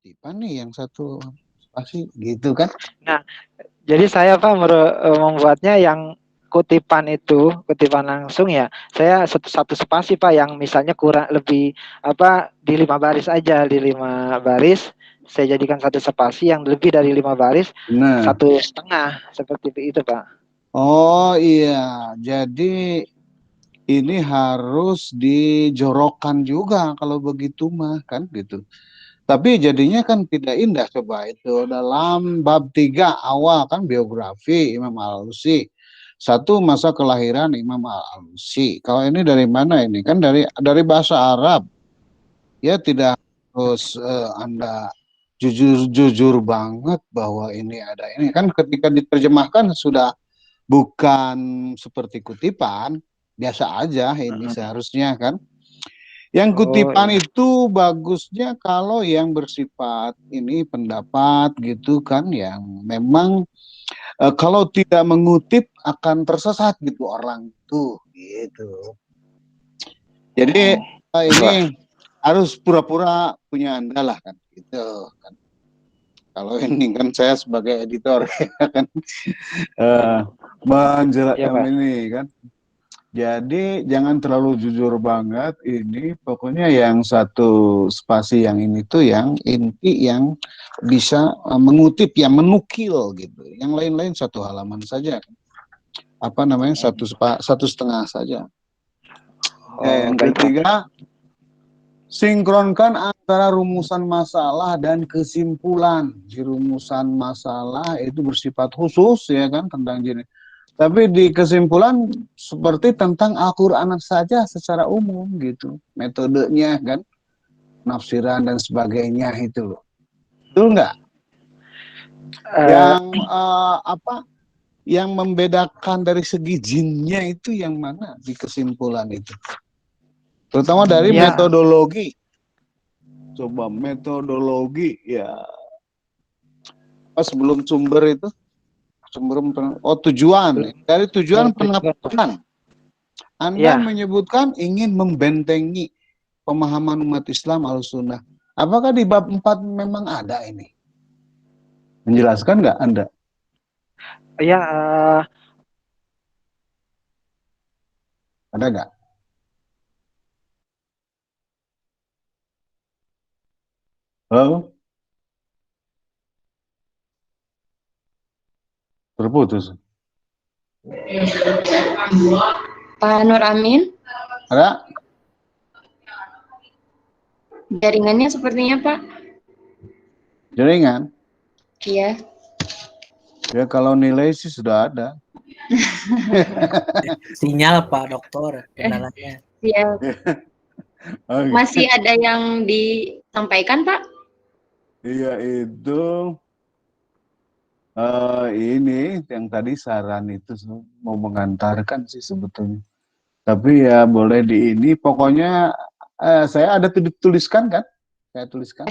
kutipan nih, yang satu spasi gitu kan. Nah, jadi saya Pak membuatnya yang kutipan langsung ya. Saya satu spasi Pak, yang misalnya kurang lebih di 5 baris aja, di 5 baris saya jadikan satu spasi, yang lebih dari 5 baris Nah, 1,5, seperti itu Pak. oh iya, jadi ini harus dijorokkan juga kalau begitu mah kan gitu. Tapi jadinya kan tidak indah. Coba itu dalam bab 3 awal kan biografi Imam Al-Alusi. Satu, masa kelahiran Imam Al-Alusi. Kalau ini dari mana ini? Kan dari bahasa Arab. Ya tidak harus Anda jujur-jujur banget bahwa ini ada ini. Kan ketika diterjemahkan sudah bukan seperti kutipan, biasa aja ini seharusnya kan. Yang Oh kutipan iya. itu bagusnya kalau yang bersifat ini pendapat gitu kan, yang memang kalau tidak mengutip akan tersesat gitu orang tuh gitu. Jadi ini Wah, harus pura-pura punya Anda lah kan gitu kan. Kalau ini kan saya sebagai editor kan iya Pak. ini kan. Jadi jangan terlalu jujur banget ini, pokoknya yang satu spasi yang ini tuh yang inti, yang bisa mengutip, yang menukil gitu. Yang lain-lain satu halaman saja. Apa namanya, satu setengah saja. Oh Yang baik Pak. ketiga, sinkronkan antara rumusan masalah dan kesimpulan. Di rumusan masalah itu bersifat khusus ya kan tentang jenis. Tapi di kesimpulan seperti tentang Al-Quran saja secara umum gitu. Metodenya kan, penafsiran dan sebagainya itu loh. Betul nggak? Eh, Yang yang membedakan dari segi jinnya itu yang mana di kesimpulan itu? Terutama dari ya, metodologi. Coba metodologi ya, sebelum sumber itu, tujuan. Dari tujuan tujuan. penafsiran. Anda Ya, menyebutkan ingin membentengi pemahaman umat Islam Ahlussunnah. Apakah di bab 4 memang ada ini? Menjelaskan nggak Anda? ya, Ada nggak? Halo? Terputus. Pak Nur Amin, Ada? jaringannya sepertinya Pak. Jaringan? Iya. Ya kalau nilai sih sudah ada. Sinyal Pak Dokter kendalanya. Iya. Oke. Masih ada yang disampaikan Pak? Iya itu ini yang tadi saran itu mau mengantarkan sih sebetulnya. Tapi ya boleh di ini. Pokoknya saya ada tuliskan kan? Saya tuliskan.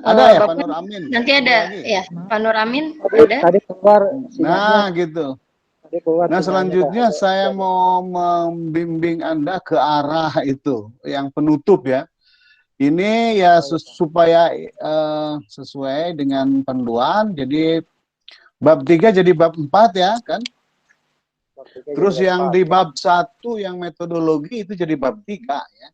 Ada ya Pak Bapak Nur Amin? nanti ada lagi? ya Pak Nur Amin tadi, ada. tadi keluar sinyalnya. Nah gitu. Tadi keluar Nah sinyalnya selanjutnya Pak. saya mau membimbing Anda ke arah itu yang penutup ya. Ini ya supaya sesuai dengan panduan. Jadi bab 3 jadi bab 4 ya kan. Terus yang di bab 1 yang metodologi itu jadi bab 3 ya.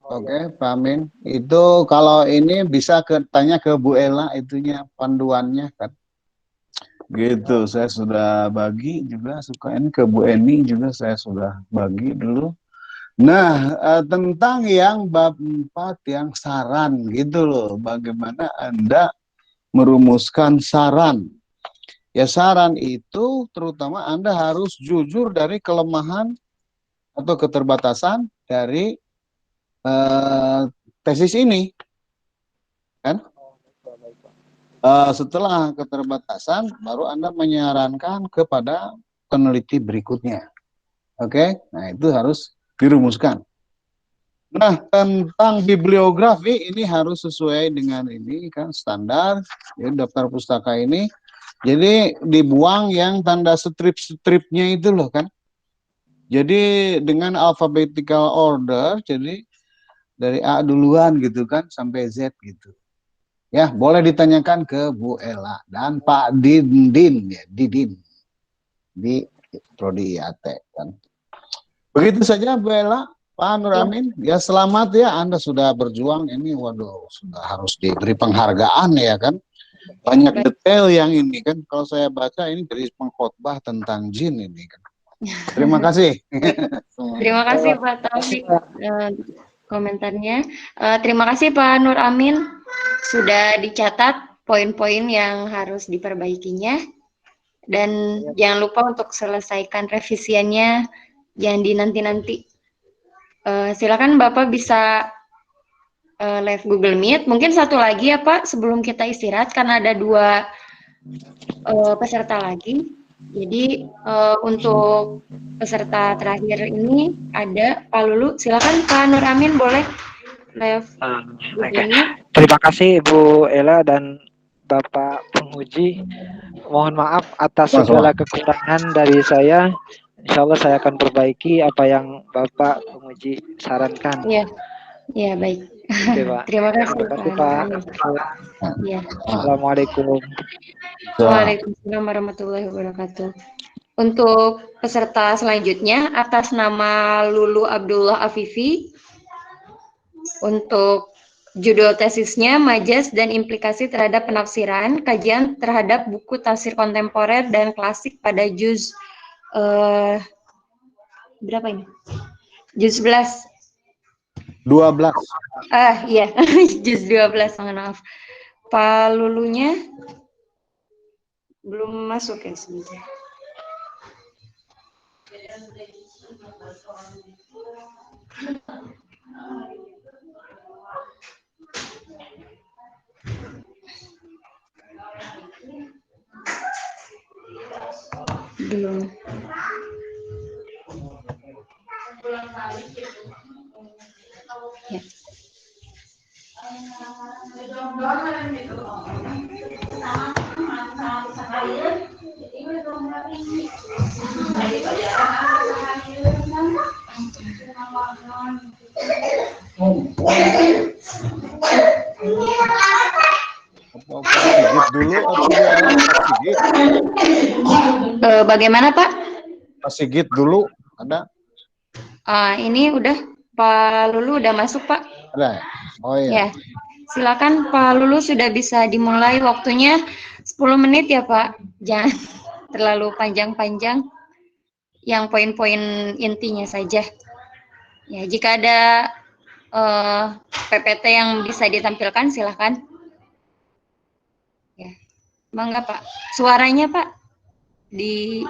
Oke, Pak Amin. Itu kalau ini bisa tanya ke Bu Ella itunya panduannya kan. Gitu, saya sudah bagi juga, suka ini ke Bu Eni juga saya sudah bagi dulu. Nah, tentang yang bab 4 yang saran gitu loh, bagaimana Anda merumuskan saran. Ya saran itu terutama Anda harus jujur dari kelemahan atau keterbatasan dari tesis ini, kan? Setelah keterbatasan, baru Anda menyarankan kepada peneliti berikutnya. Oke, nah itu harus dirumuskan. Nah, tentang bibliografi ini harus sesuai dengan ini kan standar ya, daftar pustaka ini. Jadi dibuang yang tanda strip-stripnya itu loh kan. Jadi dengan alphabetical order, jadi dari A duluan gitu kan sampai Z gitu. Ya, boleh ditanyakan ke Bu Ela dan Pak Dindin ya, Didin di Prodi IAT kan. Begitu saja Bu Ela, Pak Nur Ya, Amin. Ya selamat ya, Anda sudah berjuang ini, waduh, sudah harus diberi penghargaan ya kan. Banyak baik. detail yang ini kan. Kalau saya baca ini dari pengkhotbah tentang jin ini kan. Terima kasih. Terima kasih Pak Makasih, Taufik Pak. komentarnya. Terima kasih Pak Nur Amin sudah dicatat poin-poin yang harus diperbaikinya dan jangan lupa untuk selesaikan revisiannya, jangan dinanti-nanti. Silakan Bapak bisa live Google Meet. Mungkin satu lagi ya Pak sebelum kita istirahat karena ada 2 peserta lagi. Jadi untuk peserta terakhir ini ada Pak Lulu. Silakan Pak Nur Amin boleh live Oke. Google Meet. Terima kasih Bu Ela dan Bapak penguji. Mohon maaf atas segala Sama-sama. kekurangan dari saya. Insya Allah saya akan perbaiki apa yang Bapak penguji sarankan. Iya, iya baik. Oke, Pak. Terima kasih Terima Pak kasih, Nur Pak. Amin. Iya. Assalamualaikum. Waalaikumsalam warahmatullahi wabarakatuh. Untuk peserta selanjutnya atas nama Lulu Abdullah Afifi, untuk judul tesisnya Majas dan Implikasi Terhadap Penafsiran, kajian terhadap buku tafsir kontemporer dan klasik pada juz berapa ini? Juz 11. 12. Iya, juz 12, mohon maaf. Pak Lulunya belum masuk ya sebentar. Belum. Ya. Pak Sigit dulu atau Bu Ela? Pak Sigit. Bagaimana Pak? Pak Sigit dulu ada? Ini udah Pak Lulu udah masuk Pak. Ada ya? Oh iya. Ya, silakan Pak Lulu sudah bisa dimulai waktunya 10 menit ya Pak. Jangan terlalu panjang-panjang. Yang poin-poin intinya saja. Ya, jika ada PPT yang bisa ditampilkan silakan. Ya, mangga Pak. Suaranya Pak di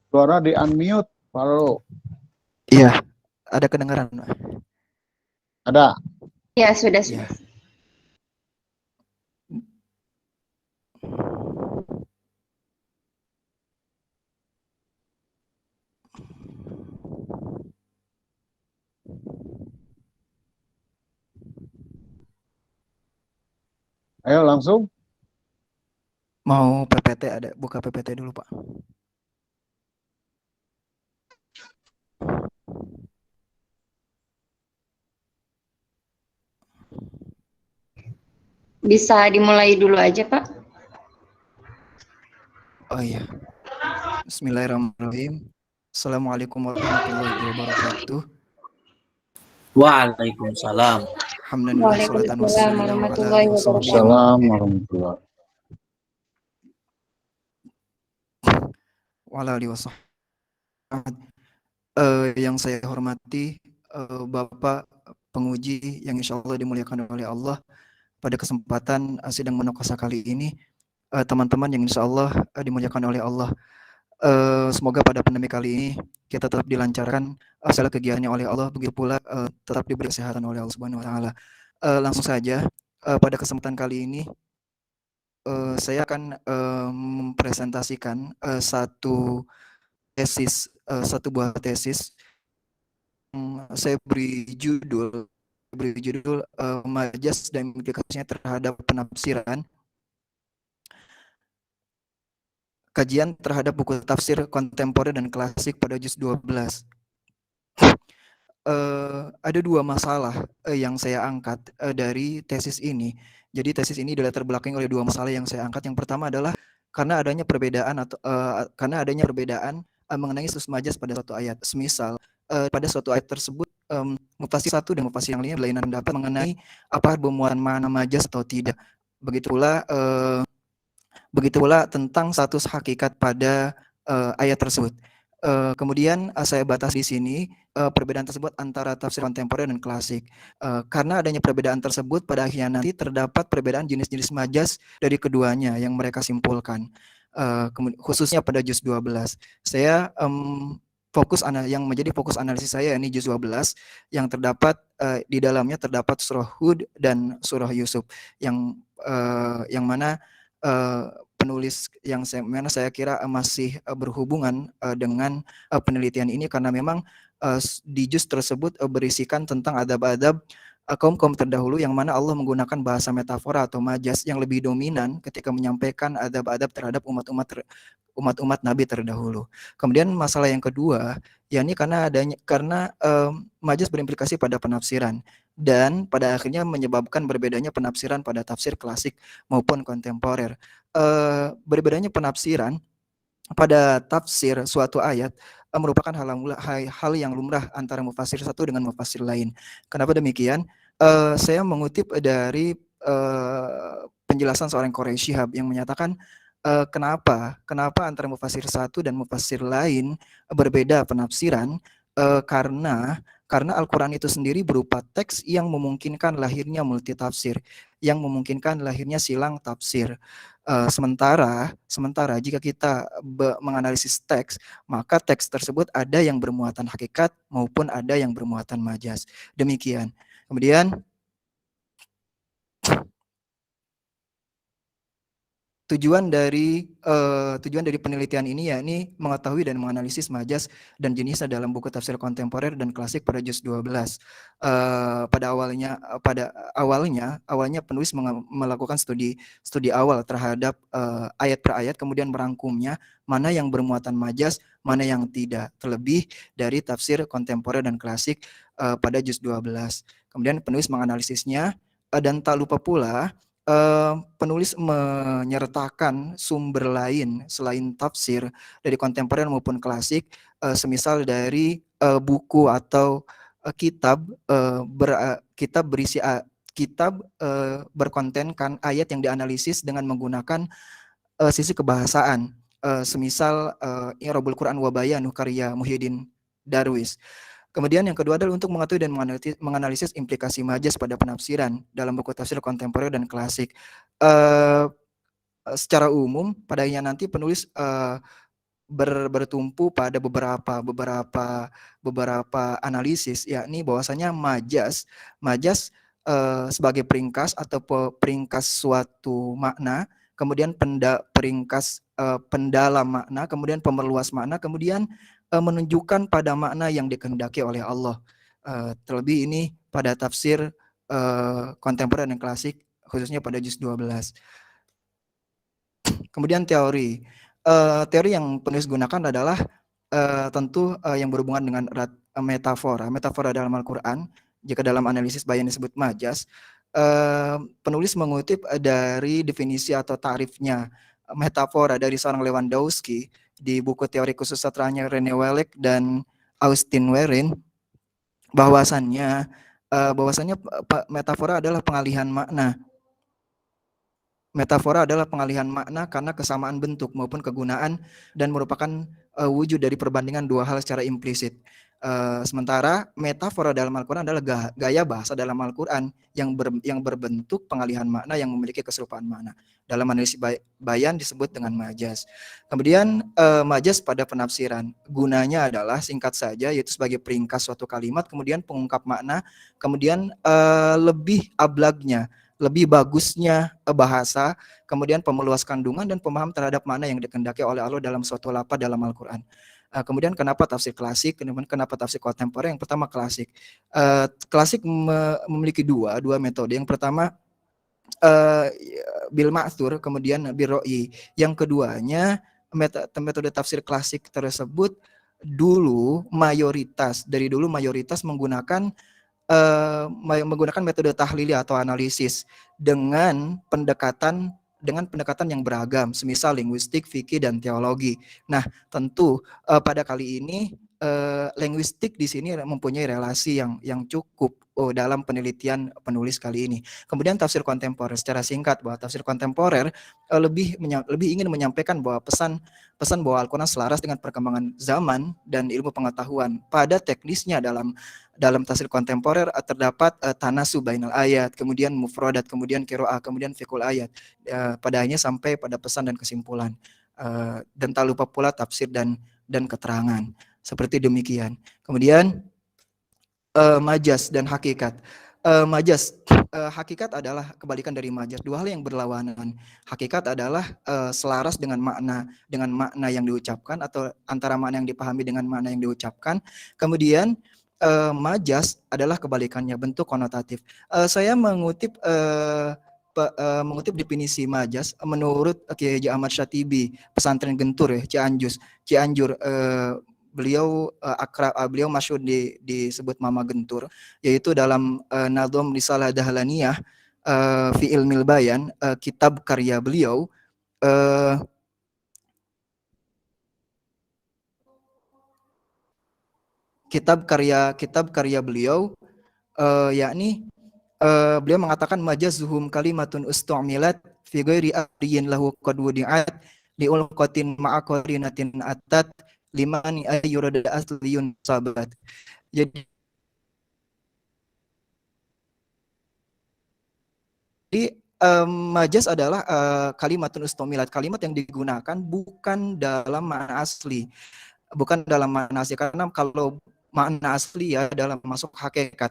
Suara di unmute, Pak. Iya, ada kedengaran. Ada. ya sudah. Iya. Ayo langsung. Mau PPT ada, buka PPT dulu, Pak. Bisa dimulai dulu aja Pak. Oh iya. Bismillahirrahmanirrahim. Assalamualaikum warahmatullahi wabarakatuh. Waalaikumsalam. Alhamdulillah, salatan Waalaikumsalam warahmatullahi wabarakatuh. Assalamualaikum warahmatullahi wabarakatuh. Yang saya hormati Bapak penguji yang insya Allah dimuliakan oleh Allah. Pada kesempatan sidang monokosa kali ini, teman-teman yang insya Allah dimuliakan oleh Allah. Semoga pada pandemi kali ini kita tetap dilancarkan segala kegiatannya oleh Allah, begitu pula tetap diberi kesehatan oleh Allah Subhanahu wa taala. Langsung saja pada kesempatan kali ini saya akan mempresentasikan satu buah tesis. Saya beri judul Majas dan implikasinya terhadap penafsiran. Kajian terhadap buku tafsir kontemporer dan klasik pada juz 12. ada dua masalah yang saya angkat dari tesis ini. Jadi tesis ini adalah terbelakang oleh dua masalah yang saya angkat. Yang pertama adalah karena adanya perbedaan mengenai status majas pada suatu ayat. Semisal pada suatu ayat tersebut mufasir satu dan mufasir yang lainnya berlainan pendapat mengenai apa bermuatan mana majas atau tidak. Begitu pula tentang status hakikat pada ayat tersebut. Kemudian saya batas di sini perbedaan tersebut antara tafsir kontemporer dan klasik. Karena adanya perbedaan tersebut, pada akhirnya nanti terdapat perbedaan jenis-jenis majas dari keduanya yang mereka simpulkan. Khususnya pada juz 12. Saya yang menjadi fokus analisis saya ini juz 12 yang terdapat di dalamnya terdapat surah Hud dan surah Yusuf yang mana penulis yang saya kira masih berhubungan dengan penelitian ini karena memang di juz tersebut berisikan tentang adab-adab kaum-kaum terdahulu yang mana Allah menggunakan bahasa metafora atau majas yang lebih dominan ketika menyampaikan adab-adab terhadap umat-umat Nabi terdahulu. Kemudian masalah yang kedua, yakni karena majas berimplikasi pada penafsiran dan pada akhirnya menyebabkan berbedanya penafsiran pada tafsir klasik maupun kontemporer. Berbedanya penafsiran pada tafsir suatu ayat merupakan hal yang lumrah antara mufasir satu dengan mufasir lain. Kenapa demikian? Saya mengutip dari penjelasan seorang Quraisy Shihab yang menyatakan kenapa antara mufasir satu dan mufasir lain berbeda penafsiran, karena Al-Quran itu sendiri berupa teks yang memungkinkan lahirnya multitafsir, yang memungkinkan lahirnya silang tafsir. Sementara jika kita menganalisis teks, maka teks tersebut ada yang bermuatan hakikat maupun ada yang bermuatan majas. Demikian. Kemudian tujuan dari penelitian ini yakni mengetahui dan menganalisis majas dan jenisnya dalam buku tafsir kontemporer dan klasik pada juz 12. Pada awalnya penulis melakukan studi awal terhadap ayat per ayat, kemudian merangkumnya mana yang bermuatan majas, mana yang tidak, terlebih dari tafsir kontemporer dan klasik pada juz 12. Kemudian penulis menganalisisnya dan tak lupa pula penulis menyertakan sumber lain selain tafsir dari kontemporer maupun klasik, semisal dari buku atau kitab berkontenkan ayat yang dianalisis dengan menggunakan sisi kebahasaan, semisal I'rabul Quran wa Bayanu karya Muhyiddin Darwis. Kemudian yang kedua adalah untuk mengetahui dan menganalisis implikasi majas pada penafsiran dalam buku tafsir kontemporer dan klasik. Secara umum, pada akhirnya nanti penulis bertumpu pada beberapa analisis, yakni bahwasanya majas sebagai peringkas atau peringkas suatu makna, kemudian peringkas pendalam makna, kemudian pemerluas makna, kemudian menunjukkan pada makna yang dikehendaki oleh Allah. Terlebih ini pada tafsir kontemporer dan klasik, khususnya pada juz 12. Kemudian teori yang penulis gunakan adalah tentu yang berhubungan dengan metafora dalam Al-Quran. Jika dalam analisis bayan disebut majas, penulis mengutip dari definisi atau tarifnya metafora dari seorang Lewandowski di buku teori khusus sastranya Rene Wellek dan Austin Werin, bahwasannya metafora adalah pengalihan makna. Metafora adalah pengalihan makna karena kesamaan bentuk maupun kegunaan dan merupakan wujud dari perbandingan dua hal secara implisit. Sementara metafora dalam Al-Quran adalah gaya bahasa dalam Al-Quran yang berbentuk pengalihan makna yang memiliki keserupaan makna. Dalam analisis bayan disebut dengan majas. Kemudian majas pada penafsiran, gunanya adalah singkat saja, yaitu sebagai peringkas suatu kalimat, kemudian pengungkap makna, kemudian lebih ablagnya, lebih bagusnya bahasa, kemudian pemeluas kandungan dan pemaham terhadap makna yang dikehendaki oleh Allah dalam suatu lafaz dalam Al-Quran. Kemudian kenapa tafsir klasik, kemudian kenapa tafsir kontemporer? Yang pertama klasik. Klasik memiliki dua metode. Yang pertama bil ma'thur, kemudian bil ro'i. Yang keduanya metode tafsir klasik tersebut dari dulu mayoritas menggunakan metode tahlili atau analisis dengan pendekatan yang beragam, semisal linguistik, fikih, dan teologi. Nah, tentu pada kali ini linguistik di sini mempunyai relasi yang cukup dalam penelitian penulis kali ini. Kemudian tafsir kontemporer, secara singkat bahwa tafsir kontemporer lebih ingin menyampaikan bahwa pesan bahwa Al-Quran selaras dengan perkembangan zaman dan ilmu pengetahuan. Pada teknisnya dalam tafsir kontemporer terdapat tanasu bainal ayat, kemudian mufradat, kemudian qiraah, kemudian fiqhul ayat. Pada akhirnya sampai pada pesan dan kesimpulan. Dan tak lupa pula tafsir dan keterangan. Seperti demikian. Kemudian majas dan hakikat. Hakikat adalah kebalikan dari majas, dua hal yang berlawanan. Hakikat adalah selaras dengan makna yang diucapkan atau antara makna yang dipahami dengan makna yang diucapkan. Kemudian majas adalah kebalikannya, bentuk konotatif. Saya mengutip definisi majas menurut Kiai Haji Ahmad Syatibi, pesantren Gentur ya, Cianjur. Beliau masyhur disebut Mama Gentur, yaitu dalam Nadhom Risalah Dahlaniyah fi Ilmil Bayan, kitab karya beliau, beliau yakni beliau mengatakan majazuhum kalimatun ustu'milat fi ghairi ariyin lahu qad wudi'at liulqatin ma'aqarinatin atat limani ayyurada asliyun sabat. Jadi majas adalah kalimatun ustu'milat, kalimat yang digunakan bukan dalam makna asli. Karena kalau makna asli ya dalam masuk hakikat,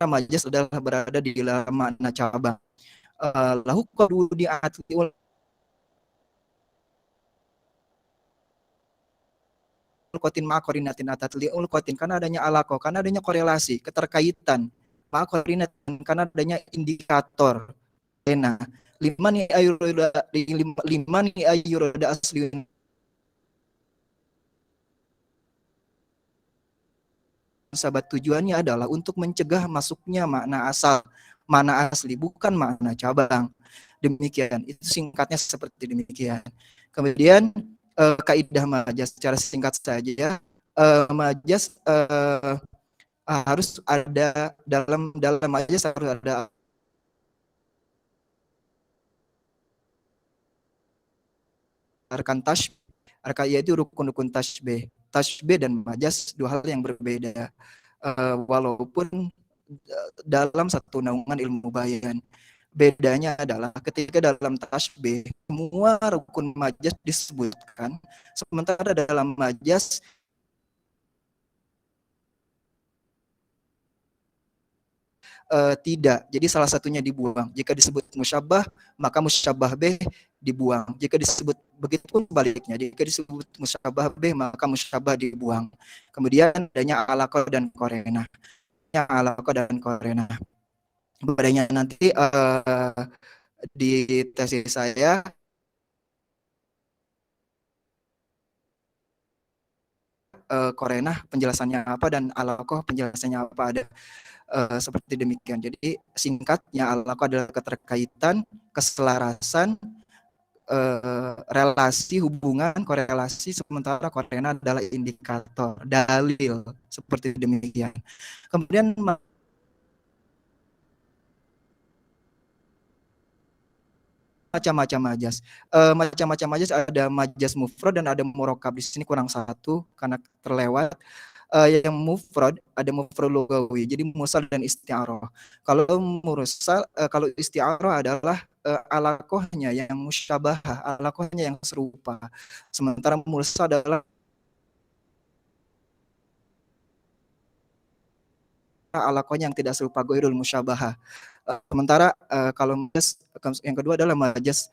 majas adalah berada di dalam makna cabang. Lahu qad wudi'at kotin ma'korinatin atat li'ul-kotin, karena adanya alaqo, karena adanya korelasi, keterkaitan, ma'korinatin, karena adanya indikator. Nah, limani ayyurada asliun sahabat, tujuannya adalah untuk mencegah masuknya makna asli, bukan makna cabang. Demikian, itu singkatnya seperti demikian. Kemudian kaidah majas secara singkat saja, majas harus ada dalam majas harus ada arkan tashbih, yaitu rukun-rukun tashbih dan majas dua hal yang berbeda, walaupun dalam satu naungan ilmu bayan. Bedanya adalah ketika dalam tasbih semua rukun majas disebutkan, sementara dalam majas tidak. Jadi salah satunya dibuang. Jika disebut musyabbah, maka musyabbah bih dibuang. Jika disebut begitu pun baliknya. Jika disebut musyabbah bih, maka musyabbah dibuang. Kemudian adanya alaqah dan qarinah. Bedanya nanti di tesis saya qarinah penjelasannya apa dan alaqah penjelasannya apa, ada seperti demikian. Jadi singkatnya alaqah adalah keterkaitan, keselarasan, relasi, hubungan, korelasi, sementara qarinah adalah indikator, dalil, seperti demikian. Kemudian macam-macam majas. Macam-macam majas, ada majas mufrad dan ada murakkab. Di sini kurang satu karena terlewat. Yang mufrad ada mufrad lugawi, jadi mursal dan isti'arah. Kalau mursal, kalau isti'arah adalah alaqahnya yang musyabah, alaqahnya yang serupa. Sementara mursal adalah alaqahnya yang tidak serupa, ghairul musyabahah. Sementara kalau majas yang kedua adalah majas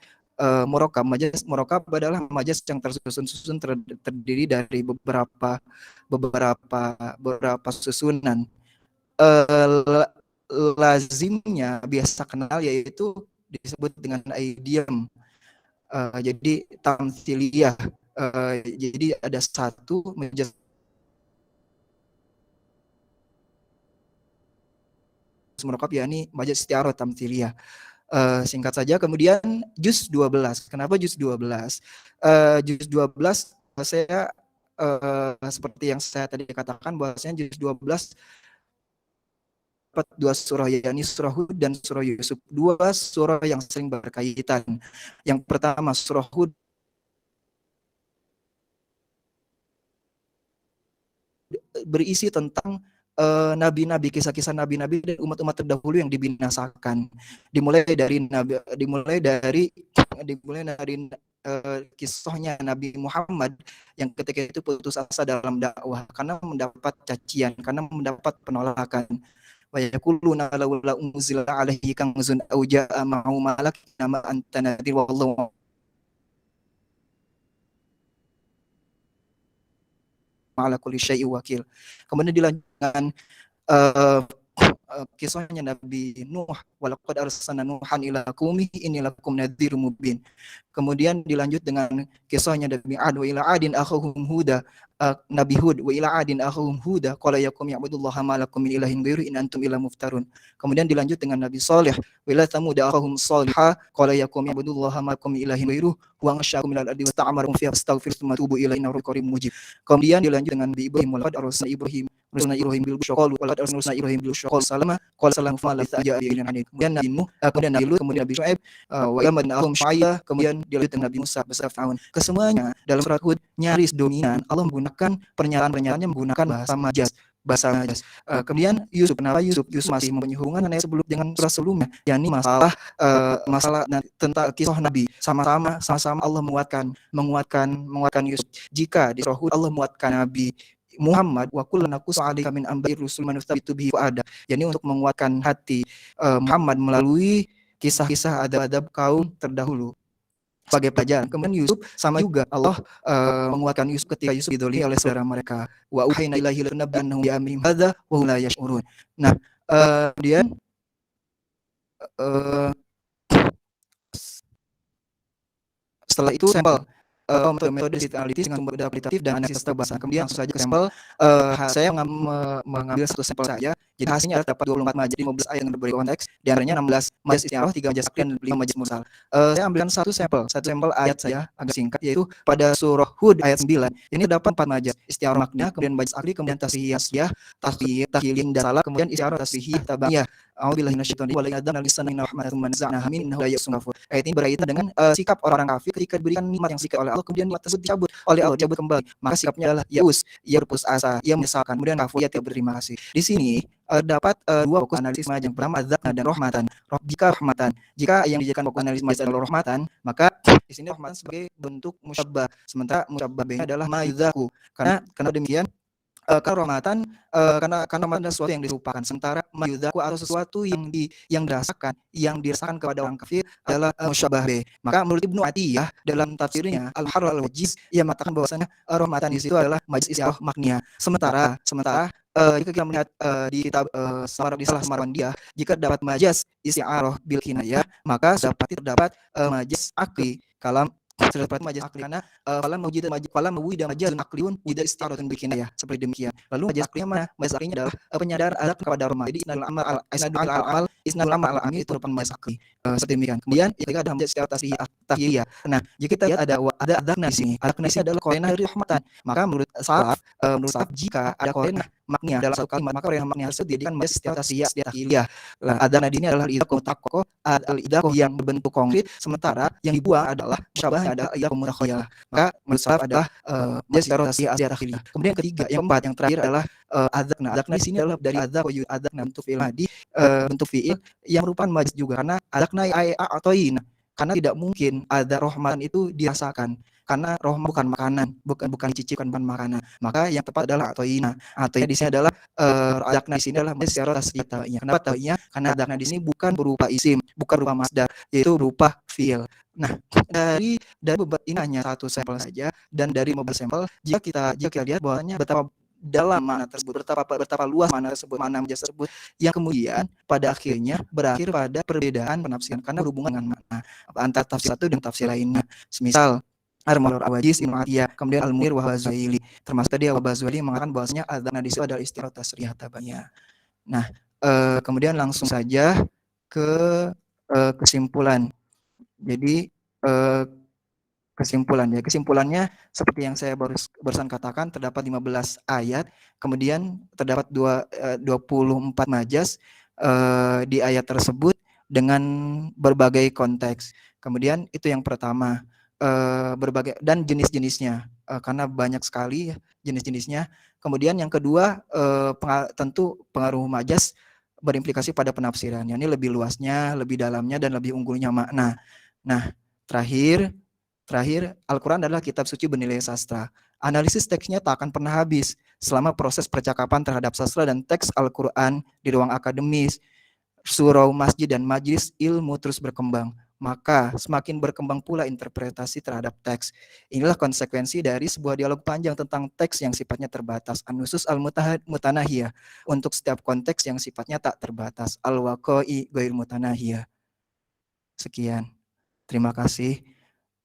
murakkab. Majas murakkab adalah majas yang tersusun terdiri dari beberapa susunan. Lazimnya biasa kenal yaitu disebut dengan idiom. Jadi tamtsiliyah. Jadi ada satu majaz murakab, yakni majaz isti'arah tamtsiliyah. Singkat saja, kemudian juz 12. Kenapa juz 12? Juz 12 saya seperti yang saya tadi katakan, bahwasanya juz 12 dapat dua surah, yakni surah Hud dan surah Yusuf. Dua surah yang sering berkaitan. Yang pertama surah Hud berisi tentang nabi-nabi, kisah-kisah nabi-nabi dan umat-umat terdahulu yang dibinasakan. Dimulai dari kisahnya Nabi Muhammad yang ketika itu putus asa dalam dakwah karena mendapat cacian, karena mendapat penolakan. Wa yaquluna laula unzila alaihi kanzun aw jaa ma'ahu malak nama anta nadir wallahu ala kulli syai'in wakil. Kemudian dilanjutkan kisahnya Nabi Nuh, walaqad arsalna Nuhan ila qaumi inni lakum nadhirun mubin. Kemudian dilanjut dengan kisahnya Nabi Ad, wa ila adin akhahum Huda, Nabi Hud, wa ila adin akhahum Huda qala yakum ya'budullaha ma lakum min ilahin ghairu in antum illa muftarun. Kemudian dilanjut dengan Nabi Saleh, wa ila thamud akhahum Salihah qala yakum ya'budullaha ma lakum min ilahin ghairu wa ansha'akum minal ardi wasta'marakum fiha fastaghfir tsumma tubu ilaihi innahu qaribun mujib. Kemudian dilanjut dengan Nabi Ibrahim, walaqad arsalna Ibrahim bil busyra walaqad arsalna Ibrahim bil busyra salama qala salamun fa la ta'ja bi ilmin. Kemudian Nabi Nuh, kemudian Nabi Lut, kemudian Nabi Syuaib, wa yaman ahum Syuaib, kemudian dilanjut dengan Nabi Musa beserta Fir'aun. Kesemuanya dalam surat Hud nyaris dominan Allah menggunakan pernyataannya menggunakan bahasa majaz. Kemudian Yusuf, kenapa Yusuf masih mempunyai hubungan sebelum dengan surah sebelumnya, yakni masalah tentang kisah Nabi. Sama-sama Allah menguatkan Yusuf. Jika di surah Hud Allah menguatkan Nabi Muhammad, wa kullu naqussu 'alaika min anba'ir rusul man nuthabbitu bihi fu'ada, yakni untuk menguatkan hati Muhammad melalui kisah-kisah adab-adab kaum terdahulu sebagai pelajaran. Kemudian Yusuf sama juga Allah menguatkan Yusuf ketika Yusuf didolimi oleh saudara mereka. Wa uhayna ilaihi lanabbi'annahum bi amrihim hadza wa hum la yash'urun. Nah, kemudian setelah itu sampel untuk metode analitis dengan sumber data kualitatif dan analisis bahasa. Kemudian langsung saja ke sampel. Saya mengambil satu sampel saja. Jadi hasilnya dapat 24 majaz, 15 ayat yang berbeda konteks, di antaranya 16 majaz isti'arah, 3 majaz akli, dan 5 majaz mursal. Saya ambilkan satu sampel ayat saya agak singkat, yaitu pada surah Hud ayat 9. Ini dapat 4 majaz isti'arah makna, kemudian majaz akli, kemudian tasrih asliyah, tahlil dan salah, kemudian isti'arah tasrih tabaiyah. A'udzubillahi minasyaitonir rajim. Wa la yadana lisanina rahmatan man za'naha min innahu la ya'sun ghafur. Ayat ini berkaitan dengan sikap orang kafir ketika diberikan nikmat yang sikap oleh Allah, kemudian nikmat tersebut dicabut oleh Allah, dicabut kembali. Maka sikapnya adalah yaus, ia berputus asa, ia menyesalkan, kemudian kafir, ia tidak berterima kasih. Di sini dapat dua fokus analisis majaz. Yang pertama adzakna dan rahmatan. Jika yang dijadikan fokus analisis majaz adalah rahmatan, maka di sini rahmatan sebagai bentuk musyabbah, sementara musyabbah B-nya adalah mayudzaku. Karena demikian karena rahmatan adalah sesuatu yang dilupakan, sementara mayudzaku atau sesuatu yang dirasakan kepada orang kafir adalah musyabbah B. Maka menurut Ibnu Atiyah dalam tafsirnya Al-Harr Al-Wajiz, ia mengatakan bahwasanya rahmatan di situ adalah majaz isti'arah makniyah. Sementara jika kita melihat di kitab salah Marwandiyah, jika dapat majaz isti'arah bil kinayah, maka terdapat majaz akli terdapat majaz akli, karena falam wujida majazun akliun wujida isti'aratun bil kinayah, seperti demikian. Lalu majaz aklinya mana? Majaz aklinya adalah penyadaran adab kepada rahmat. Jadi isnadul amal al amil itu merupakan majaz akli, seperti demikian. Kemudian jika ada majaz isti'arah tahyiyah. Nah, jika kita lihat ada adzakna di sini. Adzakna ini adalah qarinah dari rahmatan. Maka menurut salaf jika ada qarinah makniyah dalam satu kalimat, maka qarinah makniyah tersebut dijadikan majaz isti'arah tahyiyah. Adzakna ini adalah al-idaqah yang berbentuk konkret, sementara yang dibuang adalah musyabahnya adalah idaqah mutakhayyal. Maka menurut salaf adalah majaz isti'arah tahyiyah. Kemudian yang keempat, yang terakhir adalah adzakna. Adzakna di sini adalah dari adzakna bentuk fi'il madi, bentuk fi'il yang merupakan majaz juga, karena adzakna a'toina. Karena tidak mungkin ada rahmatan itu dirasakan, karena rahmah bukan makanan, bukan dicicipkan, bukan makanan. Maka yang tepat adalah atoina di sini adalah adzakna di sini adalah secara tasdiyah. Kenapa ta'iyah? Karena adzakna di sini bukan berupa isim, bukan berupa masdar, yaitu berupa fi'il. Nah, dari ini hanya satu sampel saja, dan dari 15 sampel jika kita lihat bahwanya betapa dalam makna tersebut, betapa luas makna majaz tersebut, yang kemudian pada akhirnya berakhir pada perbedaan penafsiran karena berhubungan dengan makna antara tafsir satu dan tafsir lainnya. Semisal Al-Mu'arrar Al-Wajiz, Ibnu Atiyah, kemudian Al-Munir wa Al-Zaili. Termasuk tadi Al-Ghazali mengatakan bahwasanya adzan hadis itu adalah istilah tasriyah tabaniyah. Nah, kemudian langsung saja ke kesimpulan. Jadi kesimpulannya seperti yang saya barusan katakan, terdapat 15 ayat, kemudian terdapat 24 majas di ayat tersebut dengan berbagai konteks. Kemudian itu yang pertama, berbagai dan jenis-jenisnya, karena banyak sekali jenis-jenisnya. Kemudian yang kedua, tentu pengaruh majas berimplikasi pada penafsiran. Ini lebih luasnya, lebih dalamnya, dan lebih unggulnya makna. Nah, terakhir, Al-Quran adalah kitab suci bernilai sastra. Analisis teksnya tak akan pernah habis selama proses percakapan terhadap sastra dan teks Al-Quran di ruang akademis, surau, masjid, dan majlis ilmu terus berkembang. Maka semakin berkembang pula interpretasi terhadap teks. Inilah konsekuensi dari sebuah dialog panjang tentang teks yang sifatnya terbatas. An-nusus al-mutanahiyah, untuk setiap konteks yang sifatnya tak terbatas. Al-waqa'i ghair mutanahiyah. Sekian. Terima kasih.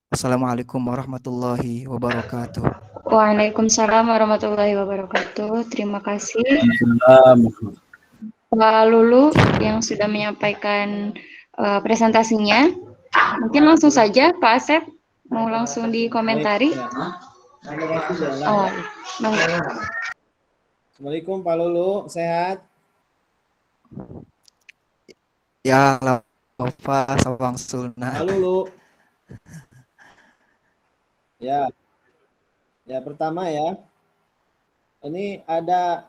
Assalamualaikum warahmatullahi wabarakatuh. Waalaikumsalam warahmatullahi wabarakatuh. Terima kasih Pak Lulu yang sudah menyampaikan presentasinya. Mungkin langsung saja Pak Asep mau langsung dikomentari. Oh, Assalamualaikum Pak Lulu, sehat? Ya, Bapak Sawang Sulna. Pak Lulu. Ya, pertama ya. Ini ada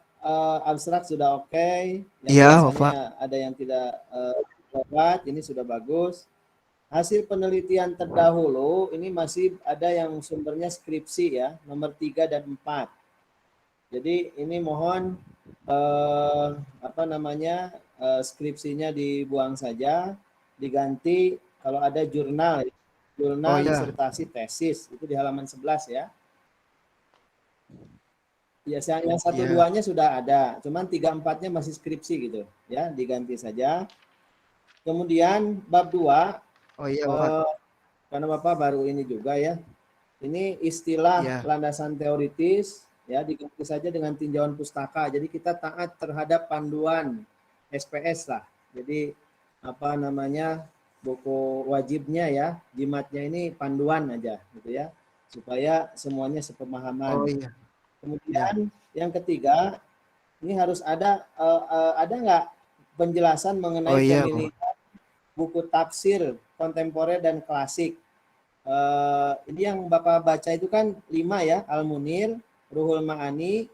abstrak sudah oke. Yang Iya, biasanya Bapak. ada yang tidak tepat, ini sudah bagus. Hasil penelitian terdahulu ini masih ada yang sumbernya skripsi ya, nomor 3 dan 4. Jadi ini mohon skripsinya dibuang saja, diganti kalau ada jurnal disertasi tesis itu di halaman 11 ya. Biasanya yang 1-2-nya sudah ada, cuman 3-4-nya masih skripsi gitu ya, diganti saja. Kemudian bab 2, karena Bapak baru ini juga ya. Ini istilah landasan teoritis ya, diganti saja dengan tinjauan pustaka. Jadi kita taat terhadap panduan SPS lah. Jadi buku wajibnya ya, jimatnya ini panduan aja gitu ya, supaya semuanya sepemahaman. Kemudian yang ketiga, ini harus ada nggak penjelasan mengenai pemilihan buku tafsir kontemporer dan klasik. Ini yang Bapak baca itu kan 5 ya, Al-Munir, Ruhul Ma'ani,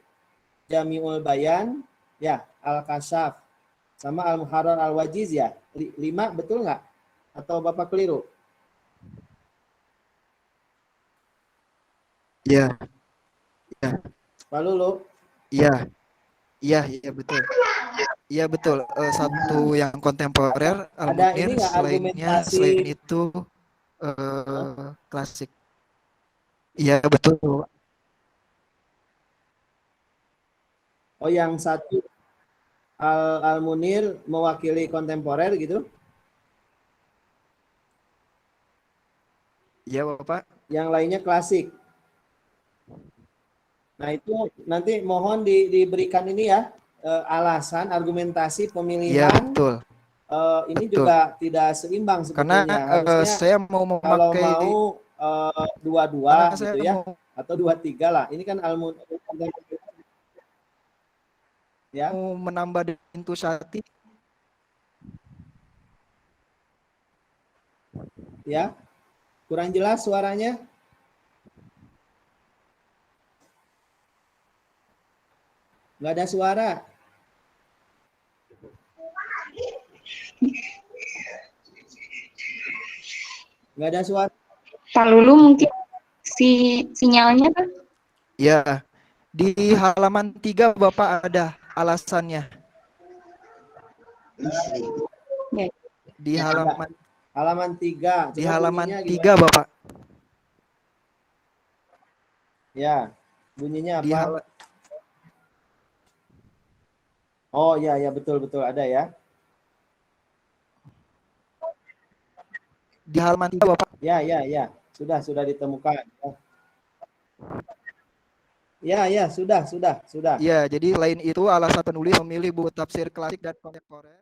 Jami'ul Bayan, ya, Al-Kasyaf, sama Al-Muharrar Al-Wajiz ya. 5 betul nggak? Atau Bapak keliru? Iya. Pak Lulu? Iya betul. Iya betul. Satu yang kontemporer, Al-Munir, selain itu klasik. Iya betul. Oh, yang satu Al-Munir mewakili kontemporer gitu? Iya Bapak. Yang lainnya klasik. Nah itu nanti mohon diberikan ini ya, alasan argumentasi pemilihan. Iya betul. Ini juga tidak seimbang sebetulnya. Karena harusnya saya mau memakai, kalau mau 2-2 gitu ya, atau 2-3 lah. Ini kan ya. Mau menambah pintu Syati. Ya, kurang jelas suaranya. Nggak ada suara. Nggak ada suara. Pak Lulu mungkin sinyalnya Pak? Ya, di halaman 3 Bapak ada alasannya. Ya. Di halaman 3. Di halaman 3 Bapak. Ya, bunyinya apa? Oh ya betul ada ya. Di halaman 3 Bapak. Ya. sudah ditemukan. Ya, sudah. Ya, jadi selain itu alasan penulis memilih buku tafsir klasik dan kontemporer